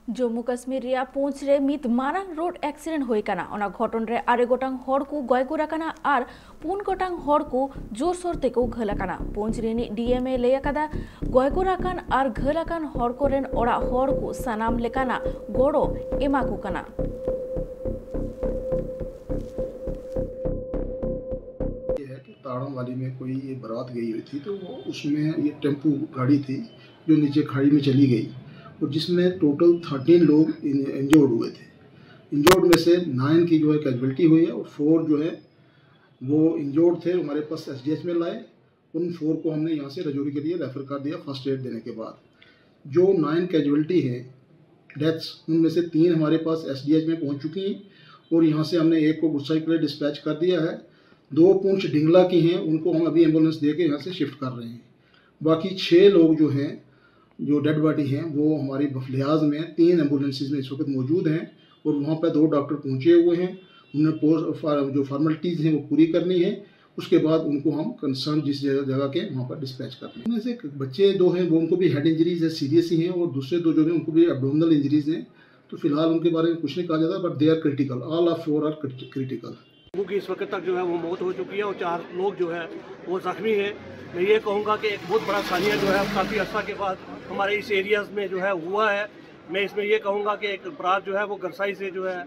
जम्मू कश्मीर रिया पूंछ रे मित Marang road accident होई काना ओना घटन रे आरे गोटांग हड़ को गयगुरा काना आर पुन गोटांग हड़ को जोर सोर तेको घला काना। पूंछ रेनी डीएमए लय कादा गयगुरा कान आर घला कान हड़ को रेन ओड़ा हड़ को सनाम लेकाना गोड़ो एमा को काना। ताड़म वाली में कोई ये बारात गई हुई थी, तो उसमें ये टेम्पू गाड़ी थी जो नीचे खाड़ी में चली गई और जिसमें टोटल 13 लोग इंजर्ड हुए थे। इंजर्ड में से 9 की जो है कैजुअलिटी हुई है और 4 जो है वो इंजर्ड थे, हमारे पास एसडीएच में लाए। उन 4 को हमने यहाँ से रजौरी के लिए रेफ़र कर दिया फर्स्ट एड देने के बाद। जो 9 कैजुअलिटी है डेथ्स, उनमें से 3 हमारे पास एसडीएच में पहुँच चुकी हैं और यहाँ से हमने 1 को गुस्साई के लिए डिस्पैच कर दिया है। 2 पूंछ डिंगला की हैं, उनको हम अभी एम्बुलेंस दे के यहाँ से शिफ्ट कर रहे हैं। बाकी 6 लोग जो हैं, जो डेड बॉडी हैं, वो हमारी बफलियाज में 3 एम्बुलेंसेज में इस वक्त मौजूद हैं और वहाँ पर 2 डॉक्टर पहुँचे हुए हैं। उन्हें जो फॉर्मेलिटीज़ हैं वो पूरी करनी है, उसके बाद उनको हम कंसर्न जिस जगह के वहाँ पर डिस्पैच करते हैं। उनमें से बच्चे 2 हैं, वो उनको भी हेड इंजरीज है, सीरियस ही हैं, और दूसरे 2 जो हैं उनको भी एब्डोमिनल इंजरीज हैं। तो फिलहाल उनके बारे में कुछ नहीं कहा जाता, but they are critical, all of 4 are critical. लोगों की इस वक्त तक जो है वो मौत हो चुकी है और 4 लोग जो है वो जख्मी हैं। मैं ये कहूँगा कि एक बहुत बड़ा सानिया जो है काफ़ी अर्सा के बाद हमारे इस एरियाज़ में जो है हुआ है। मैं इसमें ये कहूँगा कि एक बारात जो है वो गरसाई से जो है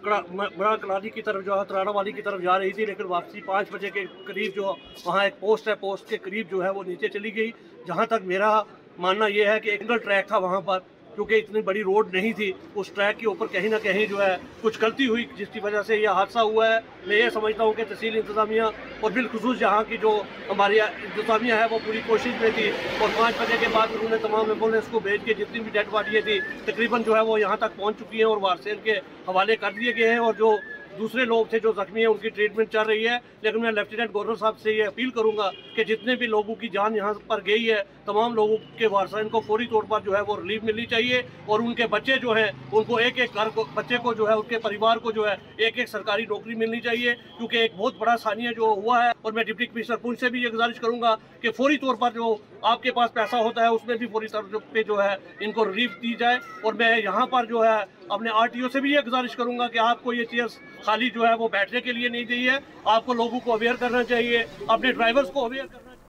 बड़ा कलादी की तरफ जो है तराड़ा वाली की तरफ जा रही थी, लेकिन वापसी 5 बजे के करीब जो वहाँ एक पोस्ट है, पोस्ट के करीब जो है वो नीचे चली गई। जहाँ तक मेरा मानना ये है कि एक ट्रैक था वहाँ पर, क्योंकि इतनी बड़ी रोड नहीं थी, उस ट्रैक के ऊपर कहीं ना कहीं जो है कुछ गलती हुई जिसकी वजह से यह हादसा हुआ है। मैं ये समझता हूँ कि तहसील इंतज़ामिया और बिलखुसूस यहाँ की जो हमारी इंतज़ामिया है वो पूरी कोशिश में थी और 5 बजे के बाद उन्होंने तमाम एम्बुलेंस को भेज के जितनी भी डेड बॉडियाँ थी तकरीबन जो है वो यहाँ तक पहुँच चुकी हैं और वारसेल के हवाले कर दिए गए हैं। और जो दूसरे लोग थे जो जख्मी हैं उनकी ट्रीटमेंट चल रही है। लेकिन मैं लेफ्टिनेंट गवर्नर साहब से ये अपील करूंगा कि जितने भी लोगों की जान यहाँ पर गई है, तमाम लोगों के वारसाइन को फौरी तौर पर जो है वो रिलीफ मिलनी चाहिए और उनके बच्चे जो हैं उनको एक घर को बच्चे को जो है उनके परिवार को जो है एक सरकारी नौकरी मिलनी चाहिए, क्योंकि एक बहुत बड़ा सानिया जो हुआ है। और मैं डिप्टी कमिश्नर पुंछ से भी ये गुजारिश करूँगा कि फौरी तौर पर जो आपके पास पैसा होता है उसमें भी फौरी तौर पर जो है इनको रिलीफ दी जाए। और मैं यहाँ पर जो है अपने आरटीओ से भी ये गुजारिश करूंगा कि आपको ये चेयर्स खाली जो है वो बैठने के लिए नहीं दी है, आपको लोगों को अवेयर करना चाहिए, अपने ड्राइवर्स को अवेयर करना